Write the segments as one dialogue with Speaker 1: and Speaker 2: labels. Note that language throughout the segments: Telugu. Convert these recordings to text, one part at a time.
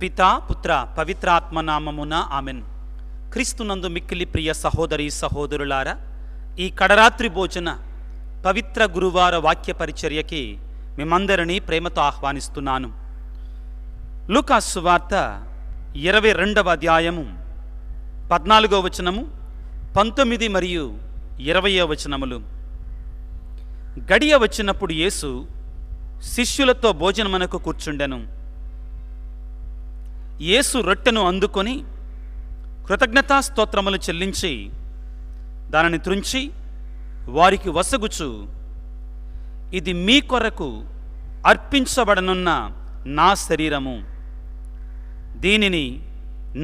Speaker 1: పితా పుత్ర పవిత్రాత్మ నామమున ఆమెన్. క్రీస్తునందు మిక్కిలి ప్రియ సహోదరి సహోదరులారా, ఈ కడరాత్రి భోజన పవిత్ర గురువార వాక్య పరిచర్యకి మిమ్మందరినీ ప్రేమతో ఆహ్వానిస్తున్నాను. లూకా సువార్త 22వ అధ్యాయము 14వ వచనము, 19 మరియు 20వ వచనములు. గడియ వచ్చినప్పుడు యేసు శిష్యులతో భోజనమునకు కూర్చుండెను. యేసు రొట్టెను అందుకొని కృతజ్ఞతా స్తోత్రములు చెల్లించి దానిని త్రుంచి వారికి వసగుచు, ఇది మీ కొరకు అర్పించబడనున్న నా శరీరము, దీనిని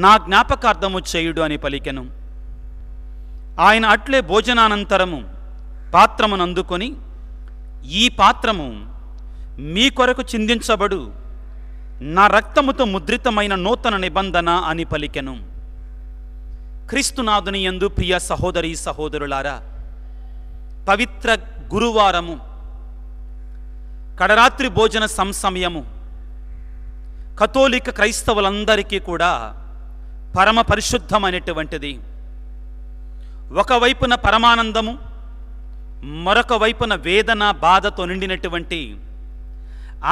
Speaker 1: నా జ్ఞాపకార్థము చేయుడు అని పలికెను. ఆయన అట్లే భోజనానంతరము పాత్రమును అందుకొని, ఈ పాత్రము మీ కొరకు చిందించబడు నా రక్తముతో ముద్రితమైన నూతన నిబంధన అని పలికెను. క్రీస్తునాథుని యందు ప్రియ సహోదరి సహోదరులారా, పవిత్ర గురువారము కడరాత్రి భోజన సంసమయము కథోలిక క్రైస్తవులందరికీ కూడా పరమ పరిశుద్ధమైనటువంటిది. ఒకవైపున పరమానందము, మరొక వైపున వేదన బాధతో నిండినటువంటి,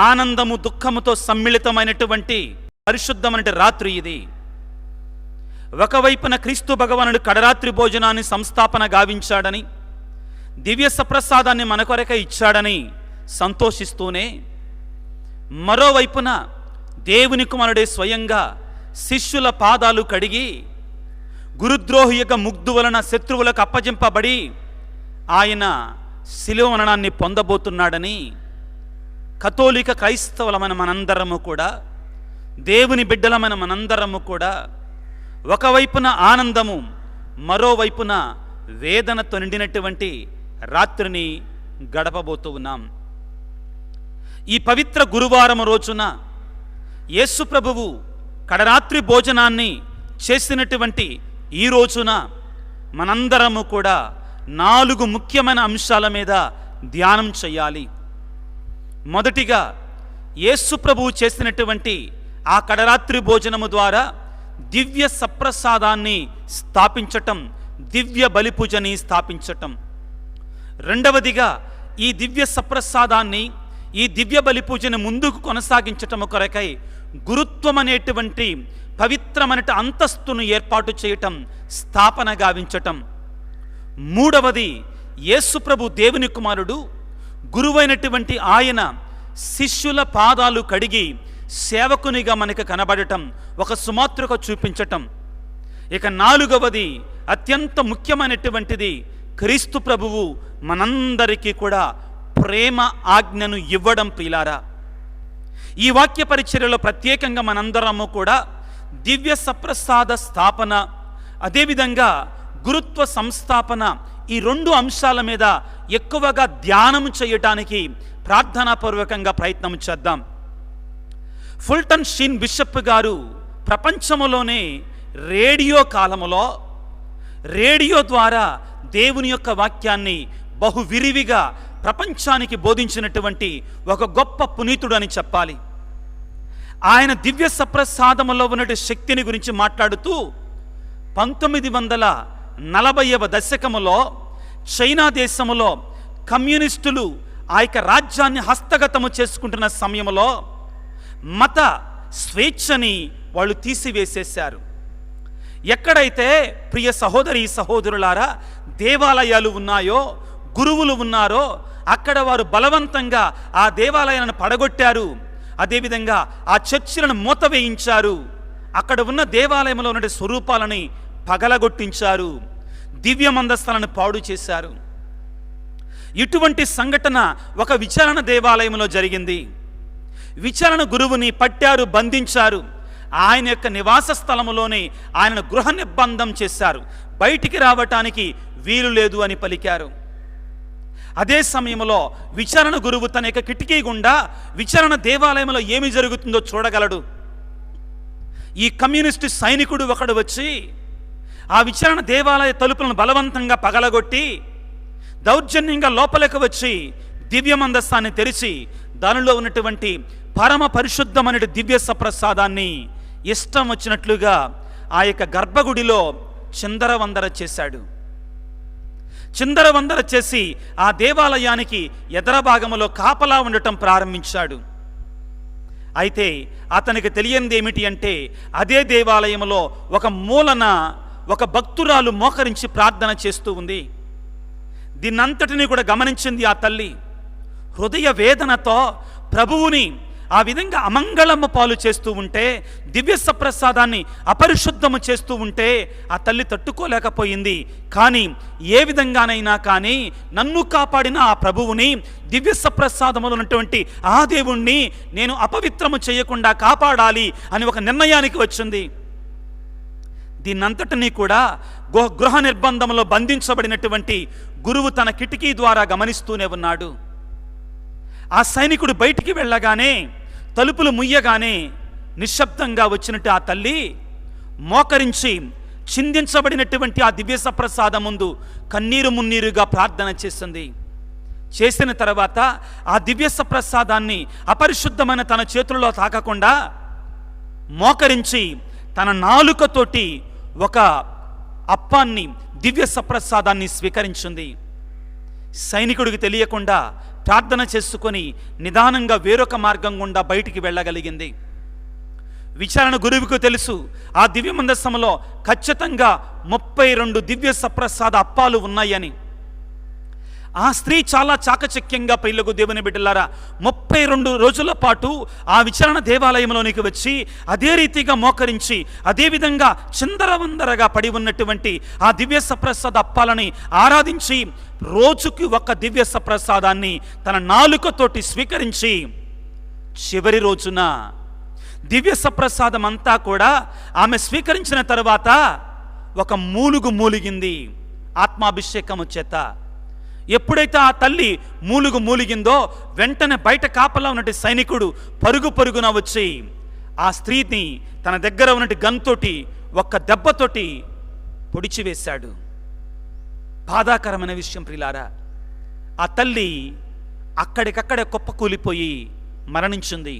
Speaker 1: ఆనందము దుఃఖముతో సమ్మిళితమైనటువంటి పరిశుద్ధమైన రాత్రి ఇది. ఒకవైపున క్రీస్తు భగవానుడు కడరాత్రి భోజనాన్ని సంస్థాపన గావించాడని, దివ్య సప్రసాదాన్ని మన కొరకే ఇచ్చాడని సంతోషిస్తూనే, మరోవైపున దేవుని కుమారుడే స్వయంగా శిష్యుల పాదాలు కడిగి గురుద్రోహి యొక్క ముగ్ధు వలన శత్రువులకు అప్పగింపబడి ఆయన శిలువ మరణాన్ని పొందబోతున్నాడని కథోలిక క్రైస్తవులమైన మనందరము కూడా, దేవుని బిడ్డలమైన మనందరము కూడా ఒకవైపున ఆనందము, మరోవైపున వేదనతో నిండినటువంటి రాత్రిని గడపబోతూ ఉన్నాం. ఈ పవిత్ర గురువారం రోజున యేసు ప్రభువు కడరాత్రి భోజనాన్ని చేసినటువంటి ఈ రోజున మనందరము కూడా 4 ముఖ్యమైన అంశాల మీద ధ్యానం చేయాలి. మొదటిగా, యేసు ప్రభువు చేసినటువంటి ఆ కడరాత్రి భోజనము ద్వారా దివ్య సప్రసాదాన్ని స్థాపించటం, దివ్య బలిపూజని స్థాపించటం. రెండవదిగా, ఈ దివ్య సప్రసాదాన్ని, ఈ దివ్య బలిపూజని ముందుకు కొనసాగించటము కొరకై గురుత్వం అనేటువంటి పవిత్రమైన అంతస్తును ఏర్పాటు చేయటం, స్థాపన గావించటం. మూడవది, యేసు ప్రభు దేవుని కుమారుడు గురువైనటువంటి ఆయన శిష్యుల పాదాలు కడిగి సేవకునిగా మనకు కనబడటం, ఒక సుమాతృక చూపించటం. ఇక 4వది, అత్యంత ముఖ్యమైనటువంటిది, క్రీస్తు ప్రభువు మనందరికీ కూడా ప్రేమ ఆజ్ఞను ఇవ్వడం. ప్రియులారా, ఈ వాక్య పరిచర్యలో ప్రత్యేకంగా మనందరము కూడా దివ్య సప్రసాద స్థాపన, అదేవిధంగా గురుత్వ సంస్థాపన, ఈ 2 అంశాల మీద ఎక్కువగా ధ్యానం చేయటానికి ప్రార్థనాపూర్వకంగా ప్రయత్నం చేద్దాం. ఫుల్టన్ షీన్ బిషప్ గారు ప్రపంచంలోనే రేడియో కాలములో రేడియో ద్వారా దేవుని యొక్క వాక్యాన్ని బహు విరివిగా ప్రపంచానికి బోధించినటువంటి ఒక గొప్ప పునీతుడు అని చెప్పాలి. ఆయన దివ్య సప్రసాదములో ఉన్న శక్తిని గురించి మాట్లాడుతూ 1940వ దశకములో చైనా దేశములో కమ్యూనిస్టులు ఆ యొక్క రాజ్యాన్ని హస్తగతము చేసుకుంటున్న సమయంలో మత స్వేచ్ఛని వాళ్ళు తీసివేసేశారు. ఎక్కడైతే ప్రియ సహోదరి సహోదరులారా దేవాలయాలు ఉన్నాయో, గురువులు ఉన్నారో, అక్కడ వారు బలవంతంగా ఆ దేవాలయాలను పడగొట్టారు. అదేవిధంగా ఆ చర్చిలను మూతవేయించారు. అక్కడ ఉన్న దేవాలయంలో ఉన్న స్వరూపాలని పగలగొట్టించారు. దివ్య మందస్థాలను పాడు చేశారు. ఇటువంటి సంఘటన ఒక విచారణ దేవాలయంలో జరిగింది. విచారణ గురువుని పట్టారు, బంధించారు. ఆయన యొక్క నివాస స్థలములోనే ఆయనను గృహ నిర్బంధం చేశారు. బయటికి రావటానికి వీలు లేదు అని పలికారు. అదే సమయంలో విచారణ గురువు తన యొక్క కిటికీ గుండా విచారణ దేవాలయంలో ఏమి జరుగుతుందో చూడగలడు. ఈ కమ్యూనిస్టు సైనికుడు ఒకడు వచ్చి ఆ విచారణ దేవాలయ తలుపులను బలవంతంగా పగలగొట్టి దౌర్జన్యంగా లోపలికి వచ్చి దివ్య మందస్థాన్ని తెరిచి దానిలో ఉన్నటువంటి పరమ పరిశుద్ధమైన దివ్య సప్రసాదాన్ని ఇష్టం వచ్చినట్లుగా ఆ యొక్క గర్భగుడిలో చిందరవందర చేశాడు. చిందరవందర చేసి ఆ దేవాలయానికి ఎదర భాగంలో కాపలా ఉండటం ప్రారంభించాడు. అయితే అతనికి తెలియనిది ఏమిటి అంటే, అదే దేవాలయంలో ఒక మూలన ఒక భక్తురాలు మోకరించి ప్రార్థన చేస్తూ ఉంది. దీన్నంతటినీ కూడా గమనించింది ఆ తల్లి. హృదయ వేదనతో ప్రభువుని ఆ విధంగా అమంగళము పాలు చేస్తూ ఉంటే, దివ్య సప్రసాదాన్ని అపరిశుద్ధము చేస్తూ ఉంటే ఆ తల్లి తట్టుకోలేకపోయింది. కానీ ఏ విధంగానైనా కానీ నన్ను కాపాడిన ఆ ప్రభువుని, దివ్య సప్రసాదములో ఉన్నటువంటి ఆ దేవుణ్ణి నేను అపవిత్రము చేయకుండా కాపాడాలి అని ఒక నిర్ణయానికి వచ్చింది. దీన్నంతటినీ కూడా గృహ నిర్బంధంలో బంధించబడినటువంటి గురువు తన కిటికీ ద్వారా గమనిస్తూనే ఉన్నాడు. ఆ సైనికుడు బయటికి వెళ్ళగానే, తలుపులు ముయ్యగానే నిశ్శబ్దంగా వచ్చినట్టు ఆ తల్లి మోకరించి చిందించబడినటువంటి ఆ దివ్య సప్రసాదం ముందు కన్నీరు మున్నీరుగా ప్రార్థన చేసింది. చేసిన తర్వాత ఆ దివ్య సప్రసాదాన్ని అపరిశుద్ధమైన తన చేతుల్లో తాకకుండా మోకరించి తన నాలుకతోటి ఒక అప్పాన్ని, దివ్య సప్రసాదాన్ని స్వీకరించింది. సైనికుడికి తెలియకుండా ప్రార్థన చేసుకొని నిదానంగా వేరొక మార్గం గుండా బయటికి వెళ్ళగలిగింది. విచారణ గురువుకు తెలుసు, ఆ దివ్య మందసంలో ఖచ్చితంగా 32 దివ్య సప్రసాద అప్పాలు ఉన్నాయని. ఆ స్త్రీ చాలా చాకచక్యంగా, ప్రియులకు దేవుని బిడ్డలారా, 32 రోజుల పాటు ఆ విచారణ దేవాలయంలోనికి వచ్చి అదే రీతిగా మోకరించి అదేవిధంగా చిందరవందరగా పడి ఉన్నటువంటి ఆ దివ్య సప్రసాద అప్పాలని ఆరాధించి రోజుకి ఒక దివ్య సప్రసాదాన్ని తన నాలుకతోటి స్వీకరించి చివరి రోజున దివ్య సప్రసాదం అంతా కూడా ఆమె స్వీకరించిన తర్వాత ఒక మూలుగు మూలిగింది ఆత్మాభిషేకము చేత. ఎప్పుడైతే ఆ తల్లి మూలిగిందో వెంటనే బయట కాపలా ఉన్నటి సైనికుడు పరుగున వచ్చి ఆ స్త్రీని తన దగ్గర ఉన్నటి గన్తోటి ఒక్క దెబ్బతోటి పొడిచివేశాడు. బాధాకరమైన విషయం ప్రియులారా, ఆ తల్లి అక్కడికక్కడే కుప్పకూలిపోయి మరణించింది.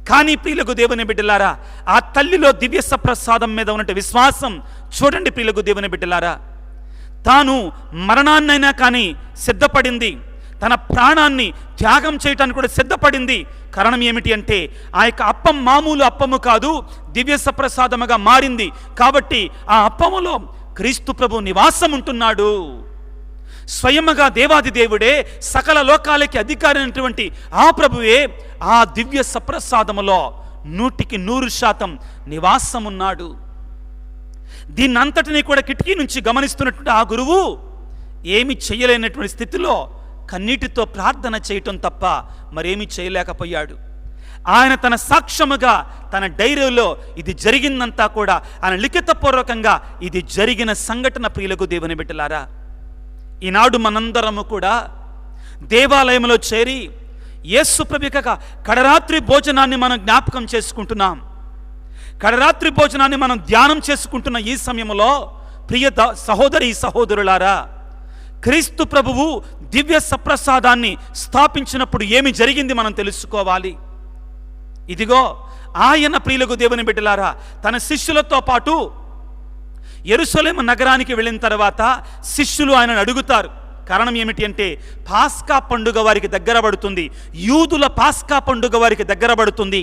Speaker 1: కానీ ప్రియులకు దేవుని బిడ్డలారా, ఆ తల్లిలో దివ్య సప్రసాదం మీద ఉన్నటువంటి విశ్వాసం చూడండి. ప్రియులకు దేవుని బిడ్డలారా, తాను మరణాన్నైనా కానీ సిద్ధపడింది, తన ప్రాణాన్ని త్యాగం చేయటానికి కూడా సిద్ధపడింది. కారణం ఏమిటి అంటే, ఆ యొక్క అప్పం మామూలు అప్పము కాదు, దివ్య సప్రసాదముగా మారింది. కాబట్టి ఆ అప్పములో క్రీస్తు ప్రభు నివాసం ఉంటున్నాడు. స్వయముగా దేవాది దేవుడే, సకల లోకాలకి అధికారి అయినటువంటి ఆ ప్రభువే ఆ దివ్య సప్రసాదములో 100% నివాసం ఉన్నాడు. దీన్నంతటినీ కూడా కిటికీ నుంచి గమనిస్తున్నటువంటి ఆ గురువు ఏమి చేయలేనటువంటి స్థితిలో కన్నీటితో ప్రార్థన చేయటం తప్ప మరేమీ చేయలేకపోయాడు. ఆయన తన సాక్ష్యముగా తన డైరీలో ఇది జరిగిందంతా కూడా ఆయన లిఖితపూర్వకంగా ఇది జరిగిన సంఘటన. ప్రియులకు దేవుని బిడ్డలారా, ఈనాడు మనందరము కూడా దేవాలయంలో చేరి యేసు ప్రభువుగా కడరాత్రి భోజనాన్ని మనం జ్ఞాపకం చేసుకుంటున్నాం. కడరాత్రి భోజనాన్ని మనం ధ్యానం చేసుకుంటున్న ఈ సమయంలో ప్రియ సహోదరి సహోదరులారా, క్రీస్తు ప్రభువు దివ్య సప్రసాదాన్ని స్థాపించినప్పుడు ఏమి జరిగింది మనం తెలుసుకోవాలి. ఇదిగో ఆయన, ప్రియులకు దేవుని బిడ్డలారా, తన శిష్యులతో పాటు యెరూషలేము నగరానికి వెళ్ళిన తర్వాత శిష్యులు ఆయనను అడుగుతారు. కారణం ఏమిటి అంటే, పాస్కా పండుగ వారికి దగ్గర పడుతుంది, యూదుల పాస్కా పండుగ వారికి దగ్గర పడుతుంది.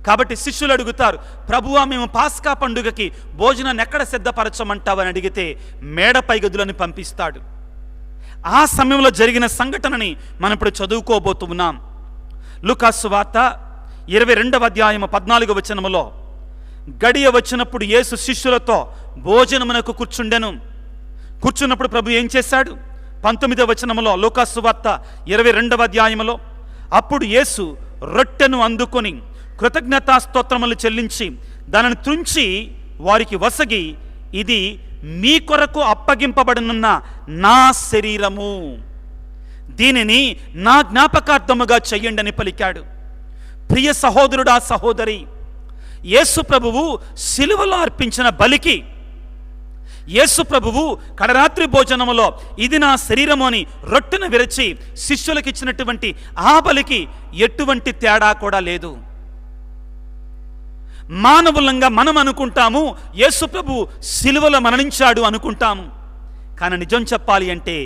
Speaker 1: కాబట్టి శిష్యులు అడుగుతారు, ప్రభువా, మేము పాస్కా పండుగకి భోజనాన్ని ఎక్కడ సిద్ధపరచమంటావని అడిగితే మేడపై గదులని పంపిస్తాడు. ఆ సమయంలో జరిగిన సంఘటనని మనం ఇప్పుడు చదువుకోబోతున్నాం. లూకా సువార్త 22వ అధ్యాయము 14వ వచనములో, గడియ వచ్చినప్పుడు యేసు శిష్యులతో భోజనమునకు కూర్చున్నప్పుడు ప్రభు ఏం చేశాడు? 19వ వచనములో లూకా సువార్త 22వ అధ్యాయములో, అప్పుడు యేసు రొట్టెను అందుకొని కృతజ్ఞతా స్తోత్రములు చెల్లించి దానిని తుంచి వారికి వసగి, ఇది మీ కొరకు అప్పగింపబడనున్న నా శరీరము, దీనిని నా జ్ఞాపకార్థముగా చెయ్యండి అని పలికాడు. ప్రియ సహోదరుడా సహోదరి, యేసు ప్రభువు సిలువలో అర్పించిన బలికి, యేసు ప్రభువు కడరాత్రి భోజనములో ఇది నా శరీరము అని రొట్టెను విరచి శిష్యులకు ఇచ్చినటువంటి ఆ బలికి ఎటువంటి తేడా కూడా లేదు. మానవులంగా మనం అనుకుంటాము యేసు ప్రభు సిలువలో మరణించాడు అనుకుంటాము. కానీ నిజం చెప్పాలి అంటే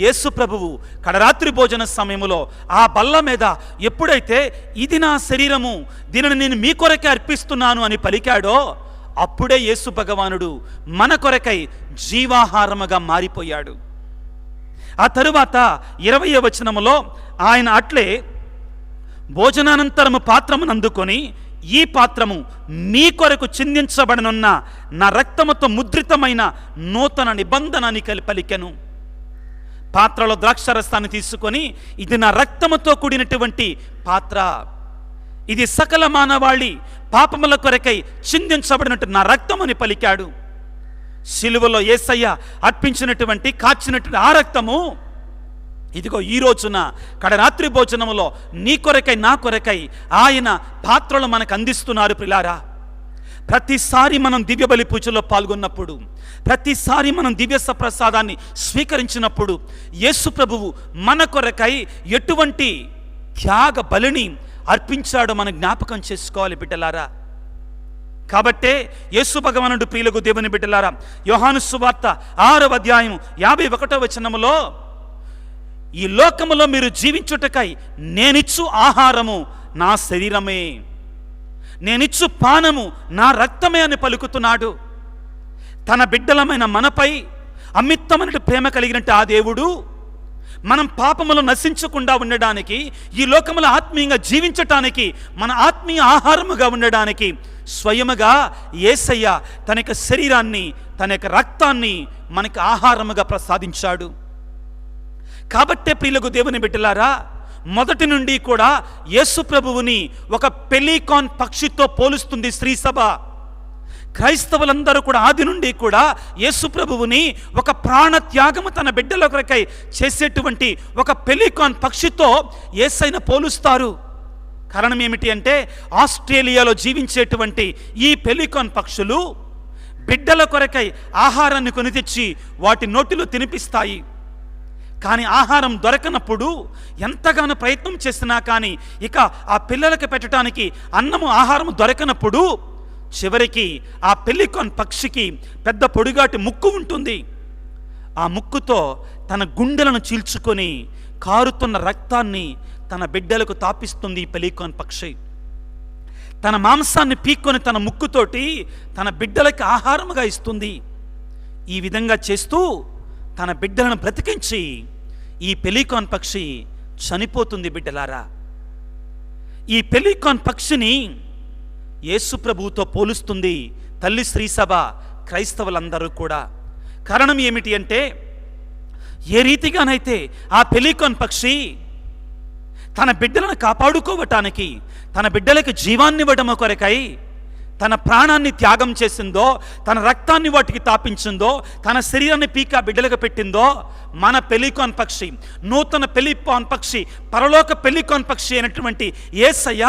Speaker 1: యేసు ప్రభువు కడరాత్రి భోజన సమయంలో ఆ బల్ల మీద ఎప్పుడైతే ఇది నా శరీరము, దీనిని నేను మీ కొరకే అర్పిస్తున్నాను అని పలికాడో అప్పుడే యేసు భగవానుడు మన కొరకై జీవాహారముగా మారిపోయాడు. ఆ తరువాత 20వ వచనములో ఆయన అట్లే భోజనానంతరము పాత్రమును అందుకొని, ఈ పాత్రము మీ కొరకు చిందించబడనున్న నా రక్తముతో ముద్రితమైన నూతన నిబంధన అని పలికెను. పాత్రలో ద్రాక్షరసాన్ని తీసుకొని, ఇది నా రక్తముతో కూడినటువంటి పాత్ర, ఇది సకల మానవాళి పాపముల కొరకై చిందించబడినట్టు నా రక్తం అని పలికాడు. సిలువలో యేసయ్య అర్పించినటువంటి కాచినటువంటి ఆ రక్తము ఇదిగో ఈ రోజున కడరాత్రి భోజనములో నీ కొరకై నా కొరకై ఆయన పాత్రలు మనకు అందిస్తున్నారు. ప్రిలారా, ప్రతిసారి మనం దివ్య బలి పూజలో పాల్గొన్నప్పుడు, ప్రతిసారి మనం దివ్య సప్రసాదాన్ని స్వీకరించినప్పుడు యేసు ప్రభువు మన కొరకై ఎటువంటి త్యాగ బలిని అర్పించాడో మనం జ్ఞాపకం చేసుకోవాలి బిడ్డలారా. కాబట్టే యేసు భగవానుడు ప్రియులకు దేవుని బిడ్డలారా, యోహాను సువార్త 6వ అధ్యాయం 51వ వచనములో, ఈ లోకములో మీరు జీవించుటకై నేనిచ్చు ఆహారము నా శరీరమే, నేనిచ్చు పానము నా రక్తమే అని పలుకుతున్నాడు. తన బిడ్డలమైన మనపై అమితమైన ప్రేమ కలిగినట్టు ఆ దేవుడు మనం పాపములు నశించకుండా ఉండడానికి, ఈ లోకములో ఆత్మీయంగా జీవించటానికి, మన ఆత్మీయ ఆహారముగా ఉండడానికి స్వయముగా యేసయ్య తన యొక్క శరీరాన్ని, తన యొక్క రక్తాన్ని మనకి ఆహారముగా ప్రసాదించాడు. కాబట్టే ప్రియులకు దేవుని బిడ్డలారా, మొదటి నుండి కూడా యేసు ప్రభువుని ఒక పెలీకాన్ పక్షితో పోలుస్తుంది స్త్రీ సభ. క్రైస్తవులందరూ కూడా ఆది నుండి కూడా యేసు ప్రభువుని ఒక ప్రాణ త్యాగము తన బిడ్డల కొరకై చేసేటువంటి ఒక పెలీకాన్ పక్షితో యేసయ్యను పోలుస్తారు. కారణం ఏమిటి అంటే, ఆస్ట్రేలియాలో జీవించేటువంటి ఈ పెలీకాన్ పక్షులు బిడ్డల కొరకై ఆహారాన్ని కొని తెచ్చి వాటి నోటిలో తినిపిస్తాయి. కానీ ఆహారం దొరకనప్పుడు ఎంతగానో ప్రయత్నం చేసినా కానీ ఇక ఆ పిల్లలకి పెట్టడానికి అన్నము ఆహారం దొరకనప్పుడు చివరికి ఆ పెలీకాన్ పక్షికి పెద్ద పొడిగాటి ముక్కు ఉంటుంది. ఆ ముక్కుతో తన గుండెలను చీల్చుకొని కారుతున్న రక్తాన్ని తన బిడ్డలకు తాపిస్తుంది ఈ పెలీకాన్ పక్షి. తన మాంసాన్ని పీక్కొని తన ముక్కుతోటి తన బిడ్డలకి ఆహారముగా ఇస్తుంది. ఈ విధంగా చేస్తూ తన బిడ్డలను బ్రతికించి ఈ పెలీకాన్ పక్షి చనిపోతుంది. బిడ్డలారా, ఈ పెలీకాన్ పక్షిని యేసు ప్రభువుతో పోలుస్తుంది తల్లి శ్రీసభ, క్రైస్తవులందరూ కూడా. కారణం ఏమిటి అంటే, ఏ రీతిగానైతే ఆ పెలీకాన్ పక్షి తన బిడ్డలను కాపాడుకోవటానికి, తన బిడ్డలకి జీవాన్నివ్వడం కొరకై తన ప్రాణాన్ని త్యాగం చేసిందో, తన రక్తాన్ని వాటికి తాపించిందో, తన శరీరాన్ని పీక బిడ్డలకు పెట్టిందో, మన పెలీకాన్ పక్షి, నూతన పెలీకాన్ పక్షి, పరలోక పెలీకాన్ పక్షి అయినటువంటి యేసయ్య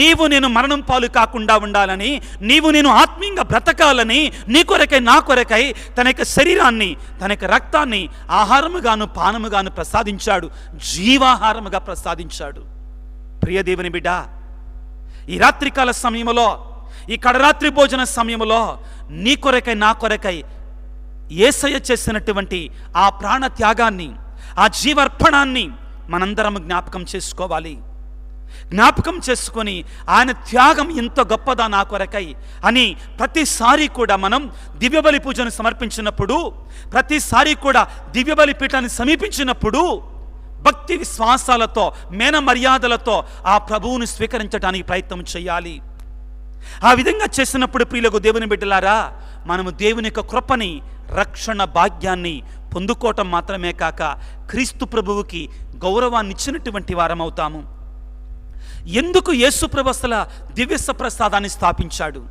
Speaker 1: నీవు నేను మరణం పాలు కాకుండా ఉండాలని, నీవు నేను ఆత్మీయంగా బ్రతకాలని నీ కొరకై నా కొరకై తన యొక్క శరీరాన్ని, తన యొక్క రక్తాన్ని ఆహారముగాను పానముగాను ప్రసాదించాడు, జీవాహారముగా ప్రసాదించాడు. ప్రియ దేవుని బిడ్డ, ఈ రాత్రికాల సమయంలో, ఈ కడరాత్రి భోజన సమయంలో నీ కొరకై నా కొరకై యేసయ్య చేసినటువంటి ఆ ప్రాణ త్యాగాన్ని, ఆ జీవార్పణాన్ని మనందరం జ్ఞాపకం చేసుకోవాలి. జ్ఞాపకం చేసుకొని ఆయన త్యాగం ఎంత గొప్పదా నా కొరకై అని ప్రతిసారి కూడా మనం దివ్యబలి పూజను సమర్పించినప్పుడు, ప్రతిసారి కూడా దివ్యబలి పీఠాన్ని సమీపించినప్పుడు భక్తి విశ్వాసాలతో, మేన మర్యాదలతో ఆ ప్రభువుని స్వీకరించడానికి ప్రయత్నం చేయాలి. ఆ విధంగా చేసినప్పుడు ప్రియులకు దేవుని బిడ్డలారా, మనము దేవుని యొక్క కృపని, రక్షణ భాగ్యాన్ని పొందుకోవటం మాత్రమే కాక క్రీస్తు ప్రభువుకి గౌరవాన్ని ఇచ్చినటువంటి వారం అవుతాము. ఎందుకు యేసు ప్రభు అసలు దివ్య ప్రసాదాన్ని స్థాపించాడు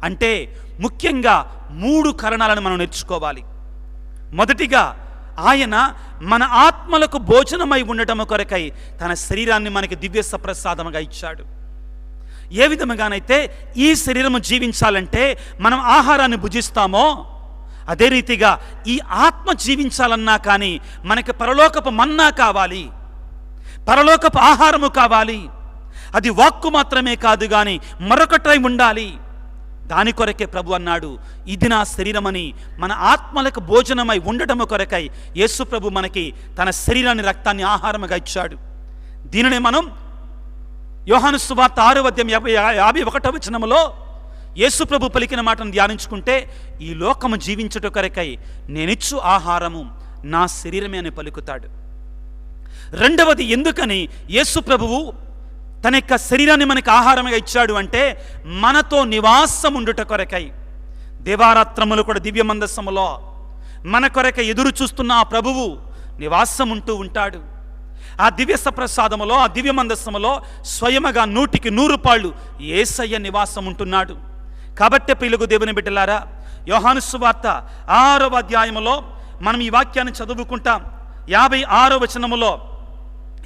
Speaker 1: అంటే, ముఖ్యంగా 3 కారణాలను మనం నేర్చుకోవాలి. మొదటిగా, ఆయన మన ఆత్మలకు భోజనమై ఉండటం కొరకై తన శరీరాన్ని మనకి దివ్య ప్రసాదముగా ఇచ్చాడు. ఏ విధముగానైతే ఈ శరీరము జీవించాలంటే మనం ఆహారాన్ని భుజిస్తామో, అదే రీతిగా ఈ ఆత్మ జీవించాలన్నా కానీ మనకి పరలోకపు మన్నా కావాలి, పరలోకపు ఆహారము కావాలి. అది వాక్కు మాత్రమే కాదు కానీ మరొకటై ఉండాలి. దాని కొరకే ప్రభు అన్నాడు, ఇది నా శరీరమని. మన ఆత్మలకు భోజనమై ఉండటము కొరకై యేసు ప్రభు మనకి తన శరీరాన్ని, రక్తాన్ని ఆహారముగా ఇచ్చాడు. దీనినే మనం యోహాను సువార్త 6:51 వచనములో యేసు ప్రభు పలికిన మాటను ధ్యానించుకుంటే, ఈ లోకము జీవించుట కొరకై నేనిచ్చు ఆహారము నా శరీరమే అని పలుకుతాడు. రెండవది, ఎందుకని యేసు ప్రభువు తన యొక్క శరీరాన్ని మనకు ఆహారంగా ఇచ్చాడు అంటే, మనతో నివాసం ఉండుట కొరకై. దేవారాత్రములు కూడా దివ్య మందస్సములో మన కొరకై ఎదురు చూస్తున్న ఆ ప్రభువు నివాసం ఉంటూ ఉంటాడు. ఆ దివ్య సప్రసాదములో, ఆ దివ్య మందస్సములో స్వయముగా 100కి 100 యేసయ్య నివాసం ఉంటున్నాడు. కాబట్టే ప్రియులకు దేవుని బిడ్డలారా, యోహాను సువార్త 6వ అధ్యాయములో మనం ఈ వాక్యాన్ని చదువుకుంటాం. 56వ వచనములో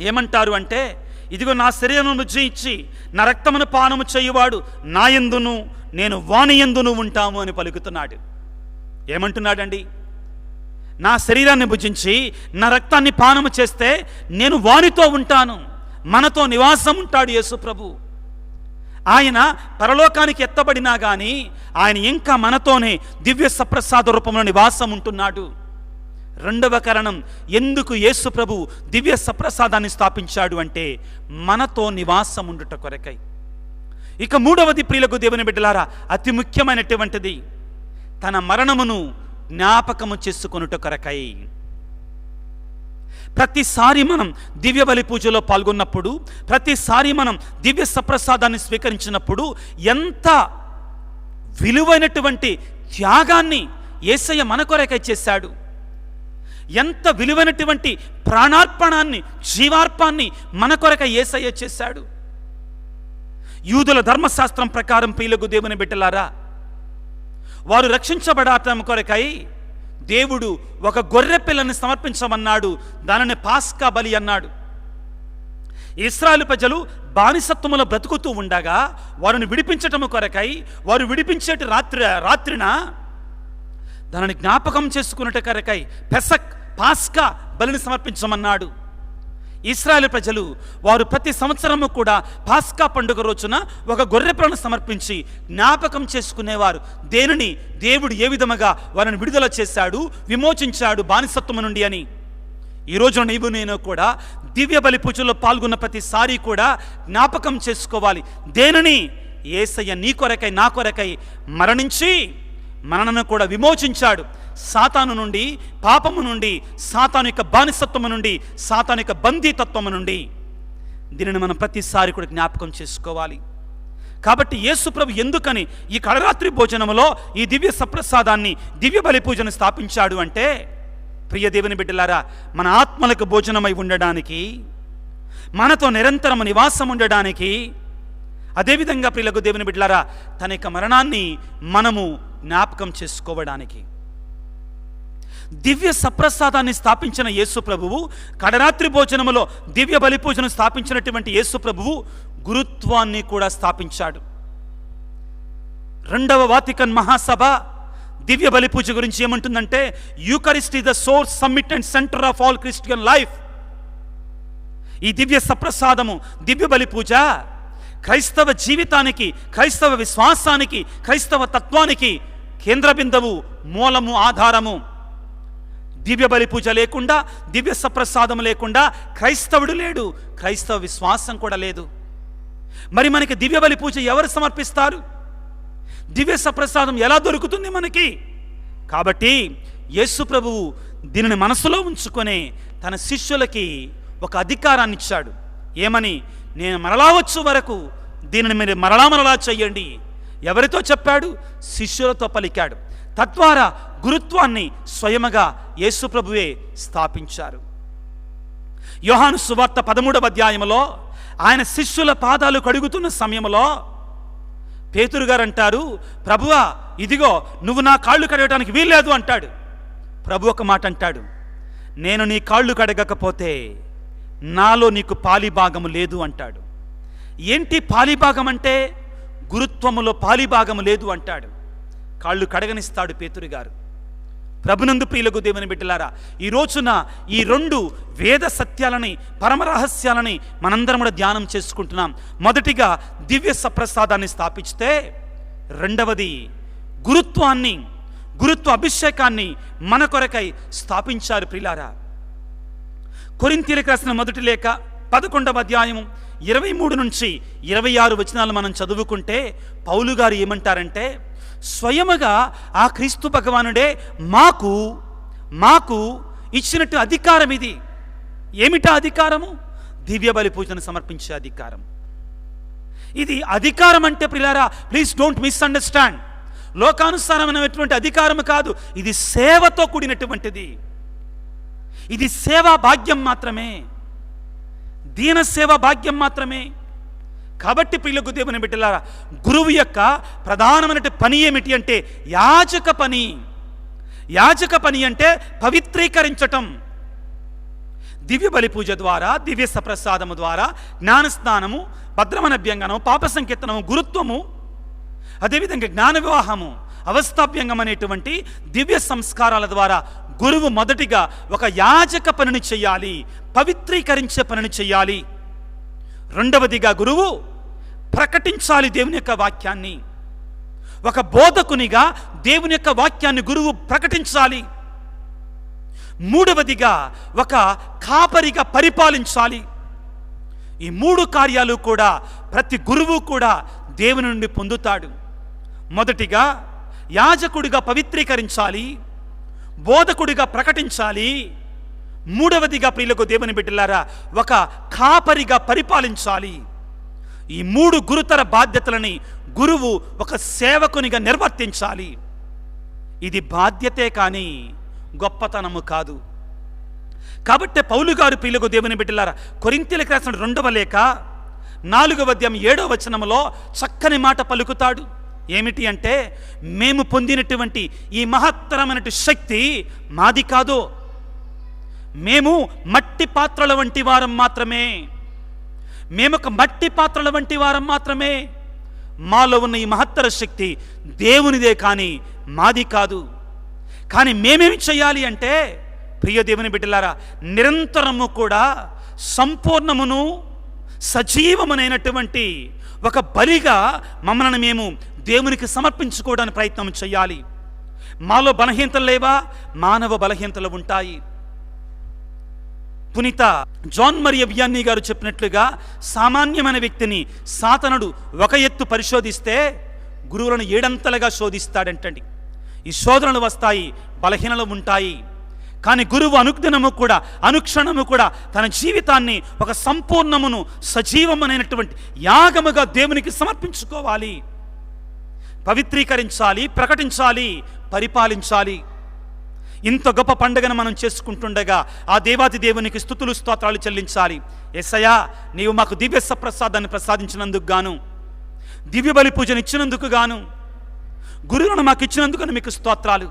Speaker 1: ఏమంటారు అంటే, ఇదిగో నా శరీరమును జయించి నా రక్తమును పానము చేయువాడు నా యందును నేను వాని యందును ఉంటాము అని పలుకుతున్నాడు. ఏమంటున్నాడండి? నా శరీరాన్ని భుజించి నా రక్తాన్ని పానము చేస్తే నేను వానితో ఉంటాను, మనతో నివాసం ఉంటాడు యేసు ప్రభు. ఆయన పరలోకానికి ఎత్తబడినా కానీ ఆయన ఇంకా మనతోనే దివ్య సప్రసాద రూపంలో నివాసం ఉంటున్నాడు. రెండవ కారణం, ఎందుకు యేసు ప్రభు దివ్య సప్రసాదాన్ని స్థాపించాడు అంటే, మనతో నివాసం ఉండుట కొరకై. ఇక మూడవది ప్రియులకు దేవుని బిడ్డలారా, అతి ముఖ్యమైనటువంటిది, తన మరణమును జ్ఞాపకము చేసుకొనుట కొరకై. ప్రతిసారి మనం దివ్య బలి పూజలో పాల్గొన్నప్పుడు, ప్రతిసారి మనం దివ్య సప్రసాదాన్ని స్వీకరించినప్పుడు ఎంత విలువైనటువంటి త్యాగాన్ని యేసయ్య మన కొరకై చేశాడు, ఎంత విలువైనటువంటి ప్రాణార్పణాన్ని, జీవార్పాన్ని మన కొరకై యేసయ్య చేశాడు. యూదుల ధర్మశాస్త్రం ప్రకారం ప్రియులకు దేవుని బిడ్డలారా, వారు రక్షించబడటం కొరకై దేవుడు ఒక గొర్రె పిల్లని సమర్పించమన్నాడు. దానిని పాస్కా బలి అన్నాడు. ఇశ్రాయేలు ప్రజలు బానిసత్వములో బ్రతుకుతూ ఉండగా వారిని విడిపించటము కొరకై, వారు విడిపించేటి రాత్రిన దానిని జ్ఞాపకం చేసుకున్నట కొరకై పెసక్, పాస్కా బలిని సమర్పించమన్నాడు. ఇశ్రాయేలు ప్రజలు వారు ప్రతి సంవత్సరము కూడా పాస్కా పండుగ రోజున ఒక గొర్రెపిల్లను సమర్పించి జ్ఞాపకం చేసుకునేవారు. దేనిని? దేవుడు ఏ విధముగా వారిని విడుదల చేశాడు, విమోచించాడు బానిసత్వము నుండి అని. ఈ రోజున నీవు నేను కూడా దివ్య బలి పూజలో పాల్గొన్న ప్రతిసారి కూడా జ్ఞాపకం చేసుకోవాలి. దేనిని? యేసయ్య నీ కొరకై, నా కొరకై మరణించి మనను కూడా విమోచించాడు. సాతాను నుండి, పాపము నుండి, సాతాను యొక్క బానిసత్వము నుండి, సాతాను యొక్క బందీతత్వము నుండి. దీనిని మనం ప్రతిసారి కూడా జ్ఞాపకం చేసుకోవాలి. కాబట్టి యేసు ప్రభు ఎందుకని ఈ కడరాత్రి భోజనములో ఈ దివ్య సప్రసాదాన్ని, దివ్య బలి పూజను స్థాపించాడు అంటే, ప్రియ దేవుని బిడ్డలారా, మన ఆత్మలకు భోజనమై ఉండడానికి, మనతో నిరంతరం నివాసం ఉండడానికి, అదేవిధంగా ప్రియులకు దేవుని బిడ్డలారా తన యొక్క మరణాన్ని మనము జ్ఞాపకం చేసుకోవడానికి. దివ్య సప్రసాదాన్ని స్థాపించిన యేసు ప్రభువు, కడరాత్రి భోజనములో దివ్య బలి పూజను స్థాపించినటువంటి యేసు ప్రభువు గురుత్వాన్ని కూడా స్థాపించాడు. రెండవ వాటికన్ మహాసభ దివ్య బలి పూజ గురించి ఏమంటుందంటే, Eucharist is the source, summit and centre of all Christian life. ఈ దివ్య సప్రసాదము, దివ్య బలి పూజ క్రైస్తవ జీవితానికి, క్రైస్తవ విశ్వాసానికి, క్రైస్తవ తత్వానికి కేంద్ర బిందువు, మూలము, ఆధారము. దివ్య బలి పూజ లేకుండా, దివ్య సప్రసాదం లేకుండా క్రైస్తవుడు లేడు, క్రైస్తవ విశ్వాసం కూడా లేదు. మరి మనకి దివ్య బలి పూజ ఎవరు సమర్పిస్తారు? దివ్య సప్రసాదం ఎలా దొరుకుతుంది మనకి? కాబట్టి యేసు ప్రభువు దీనిని మనసులో ఉంచుకొని తన శిష్యులకి ఒక అధికారాన్ని ఇచ్చాడు. ఏమని? నేను మరలా వచ్చు వరకు దీనిని మీరు మరలా చెయ్యండి. ఎవరితో చెప్పాడు? శిష్యులతో పలికాడు. తద్వారా గురుత్వాన్ని స్వయముగా యేసు ప్రభువే స్థాపించారు. యోహాను సువార్త 13వ అధ్యాయములో ఆయన శిష్యుల పాదాలు కడుగుతున్న సమయంలో పేతురు గారు అంటారు, ప్రభువా, ఇదిగో నువ్వు నా కాళ్ళు కడగడానికి వీల్లేదు అంటాడు. ప్రభు ఒక మాట అంటాడు, నేను నీ కాళ్ళు కడగకపోతే నాలో నీకు పాలిభాగము లేదు అంటాడు. ఏంటి పాలిభాగం అంటే? గురుత్వములో పాలిభాగము లేదు అంటాడు. కాళ్ళు కడగనిస్తాడు పేతురు గారు. ప్రభునందు ప్రియులకు దేవుని బిడ్డలారా, ఈ రోజున ఈ 2 వేద సత్యాలని, పరమరహస్యాలని మనందరం కూడా ధ్యానం చేసుకుంటున్నాం. మొదటిగా దివ్య సప్రసాదాన్ని స్థాపిస్తే రెండవది గురుత్వ అభిషేకాన్ని మన కొరకై స్థాపించారు. ప్రియులారా, కొరింథీయులకు రాసిన మొదటి లేఖ 11వ అధ్యాయం 23 నుంచి 26 వచనాలు మనం చదువుకుంటే పౌలు గారు ఏమంటారంటే, స్వయముగా ఆ క్రీస్తు భగవానుడే మాకు ఇచ్చినట్టు అధికారం ఇది. ఏమిటా అధికారము? దివ్య బలి పూజను సమర్పించే అధికారం. ఇది అధికారం అంటే ప్రియులారా, ప్లీజ్ డోంట్ మిస్అండర్స్టాండ్, లోకానుసారమైనటువంటి అధికారం కాదు. ఇది సేవతో కూడినటువంటిది. ఇది సేవా భాగ్యం మాత్రమే, దీన సేవా భాగ్యం మాత్రమే. కాబట్టి ప్రియులకు దేవుని బిడ్డలారా, గురువు యొక్క ప్రధానమైన పని ఏమిటి అంటే యాజక పని. యాజక పని అంటే పవిత్రీకరించటం. దివ్య బలి పూజ ద్వారా, దివ్య సప్రసాదము ద్వారా, జ్ఞానస్నానము, భద్రమనభ్యంగనము, పాప సంకీర్తనము, గురుత్వము, అదేవిధంగా జ్ఞాన వివాహము, అవస్థాభ్యంగం అనేటువంటి దివ్య సంస్కారాల ద్వారా గురువు మొదటిగా ఒక యాజక పనిని చెయ్యాలి, పవిత్రీకరించే పనిని చెయ్యాలి. రెండవదిగా గురువు ప్రకటించాలి దేవుని యొక్క వాక్యాన్ని. ఒక బోధకునిగా దేవుని యొక్క వాక్యాన్ని గురువు ప్రకటించాలి. మూడవదిగా ఒక కాపరిగా పరిపాలించాలి. ఈ 3 కార్యాలు కూడా ప్రతి గురువు కూడా దేవుని నుండి పొందుతాడు. మొదటిగా యాజకుడిగా పవిత్రీకరించాలి, బోధకుడిగా ప్రకటించాలి, మూడవదిగా ప్రియులకు దేవుని బిడ్డలారా ఒక కాపరిగా పరిపాలించాలి. ఈ 3 గురుతర బాధ్యతలని గురువు ఒక సేవకునిగా నిర్వర్తించాలి. ఇది బాధ్యతే కానీ గొప్పతనము కాదు. కాబట్టి పౌలు గారు ప్రియులకు దేవుని బిడ్డలారా కొరింథీయులకు రాసిన 2వ లేఖ 4వ అధ్యాయం 7వ వచనములో చక్కని మాట పలుకుతాడు. ఏమిటి అంటే, మేము పొందినటువంటి ఈ మహత్తరమైన శక్తి మాది కాదు, మేము మట్టి పాత్రల వంటి వారం మాత్రమే, మేమొక మట్టి పాత్రల వంటి వారం మాత్రమే. మాలో ఉన్న ఈ మహత్తర శక్తి దేవునిదే కానీ మాది కాదు. కానీ మేమేమి చేయాలి అంటే ప్రియ దేవుని బిడ్డలారా, నిరంతరము కూడా సంపూర్ణమును సజీవమునైనటువంటి ఒక బలిగా మమ్మల్ని మేము దేవునికి సమర్పించుకోవడానికి ప్రయత్నం చేయాలి. మాలో బలహీనతలు లేవా? మానవ బలహీనతలు ఉంటాయి. పునీత జాన్ మరియ వియాన్నీ గారు చెప్పినట్లుగా సామాన్యమైన వ్యక్తిని సాతనుడు ఒక ఎత్తు పరిశోధిస్తే గురువులను 7 శోధిస్తాడంటండి. ఈ శోధనలు వస్తాయి, బలహీనలు ఉంటాయి. కానీ గురువు అనుక్షణము కూడా తన జీవితాన్ని ఒక సంపూర్ణమును సజీవమైనటువంటి యాగముగా దేవునికి సమర్పించుకోవాలి, పవిత్రీకరించాలి, ప్రకటించాలి, పరిపాలించాలి. ఇంత గొప్ప పండుగను మనం చేసుకుంటుండగా ఆ దేవాది దేవునికి స్తుతులు స్తోత్రాలు చెల్లించాలి. యేసయ్యా, నీవు మాకు దివ్య సప్రసాదాన్ని ప్రసాదించినందుకు గాను, దివ్య బలి పూజను ఇచ్చినందుకు గాను, గురువులను మాకు ఇచ్చినందుకు మీకు స్తోత్రాలు.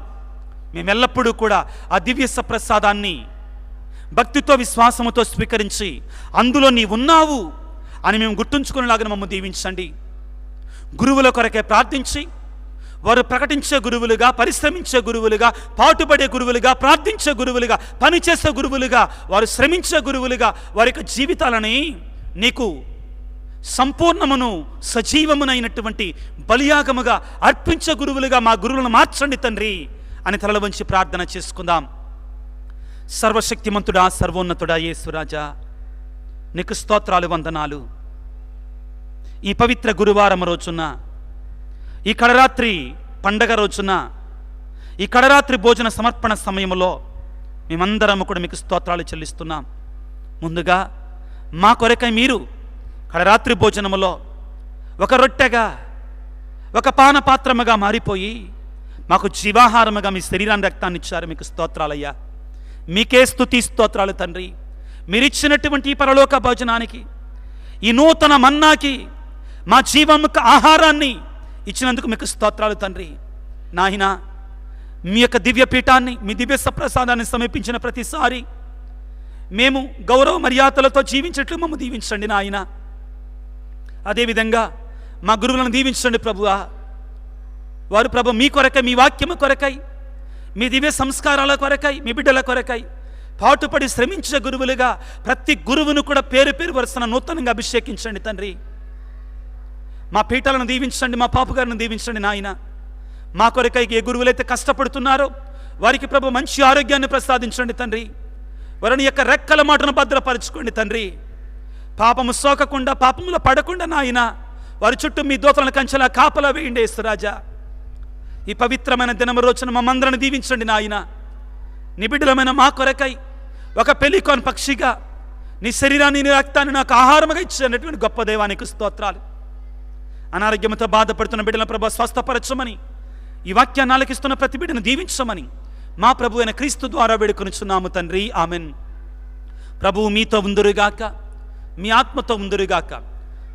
Speaker 1: మేమెల్లప్పుడూ కూడా ఆ దివ్య సప్రసాదాన్ని భక్తితో విశ్వాసముతో స్వీకరించి అందులో నీ ఉన్నావు అని మేము గుర్తుంచుకునేలాగా మమ్మల్ని దీవించండి. గురువుల కొరకే ప్రార్థించి వారు ప్రకటించే గురువులుగా, పరిశ్రమించే గురువులుగా, పాటుపడే గురువులుగా, ప్రార్థించే గురువులుగా, పనిచేసే గురువులుగా, వారు శ్రమించే గురువులుగా వారి యొక్క జీవితాలని నీకు సంపూర్ణమును సజీవమునైనటువంటి బలియాగముగా అర్పించే గురువులుగా మా గురువులను మార్చండి తండ్రి అని తలల వంచి ప్రార్థన చేసుకుందాం. సర్వశక్తిమంతుడా, సర్వోన్నతుడా యేసురాజా, నీకు స్తోత్రాలు, వందనాలు. ఈ పవిత్ర గురువారం రోజున, ఈ కడరాత్రి పండగ రోజున, ఈ కడరాత్రి భోజన సమర్పణ సమయంలో మేమందరము కూడా మీకు స్తోత్రాలు చెల్లిస్తున్నాం. ముందుగా మా కొరకై మీరు కడరాత్రి భోజనములో ఒక రొట్టెగా, ఒక పానపాత్రముగా మారిపోయి మాకు జీవాహారముగా మీ శరీరాన్ని, రక్తాన్ని ఇచ్చారు. మీకు స్తోత్రాలయ్యా. మీకే స్తుతి స్తోత్రాలు తండ్రి. మీరిచ్చినటువంటి ఈ పరలోక భోజనానికి, ఈ నూతన మన్నాకి, మా జీవముకు ఆహారాన్ని ఇచ్చినందుకు మీకు స్తోత్రాలు తండ్రి. నాయనా, మీ యొక్క దివ్య పీఠాన్ని, మీ దివ్య సప్రసాదాన్ని సమీపించిన ప్రతిసారి మేము గౌరవ మర్యాదలతో జీవించేట్లు మమ్మల్ని దీవించండి నాయన. అదేవిధంగా మా గురువులను దీవించండి ప్రభువా. వారు ప్రభు మీ కొరకై, మీ వాక్యము కొరకై, మీ దివ్య సంస్కారాల కొరకై, మీ బిడ్డల కొరకై పాటుపడి శ్రమించే గురువులుగా ప్రతి గురువును కూడా పేరు పేరు వరుసన నూతనంగా అభిషేకించండి తండ్రి. మా పీఠాలను దీవించండి, మా పాపగారిని దీవించండి నాయన. మా కొరకై ఏ గురువులైతే కష్టపడుతున్నారో వారికి ప్రభు మంచి ఆరోగ్యాన్ని ప్రసాదించండి తండ్రి. వారిని యొక్క రెక్కల మాటను భద్రపరచుకోండి తండ్రి. పాపము సోకకుండా, పాపములో పడకుండా నాయన వారి చుట్టూ మీ దూతలను కంచెలా కాపలా వేయండి యేసురాజా. ఈ పవిత్రమైన దినము రోజున మమ్మందరిని దీవించండి నాయన. నిబిడలమైన మా కొరకై ఒక పెలికాన్ పక్షిగా నీ శరీరాన్ని, నీ రక్తాన్ని నాకు ఆహారముగా ఇచ్చినటువంటి గొప్ప దేవానికి స్తోత్రాలు. అనారోగ్యంతో బాధపడుతున్న బిడ్డలను ప్రభు స్వస్థపరచమని, ఈ వాక్యాన్ని ఆలకిస్తున్న ప్రతి బిడ్డను దీవించమని మా ప్రభు అయిన క్రీస్తు ద్వారా వేడుకొనుచున్నాము తండ్రి, ఆమెన్. ప్రభువు మీతో ఉందురుగాక, మీ ఆత్మతో ఉందురుగాక.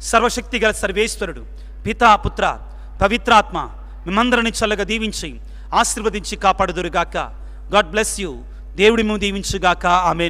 Speaker 1: సర్వశక్తి గల సర్వేశ్వరుడు పితా, పుత్ర, పవిత్రాత్మ మిమ్మందరిని చల్లగా దీవించి ఆశీర్వదించి కాపాడుదురుగాక. God bless you. దేవుడి మేము దీవించుగాక. ఆమెన్.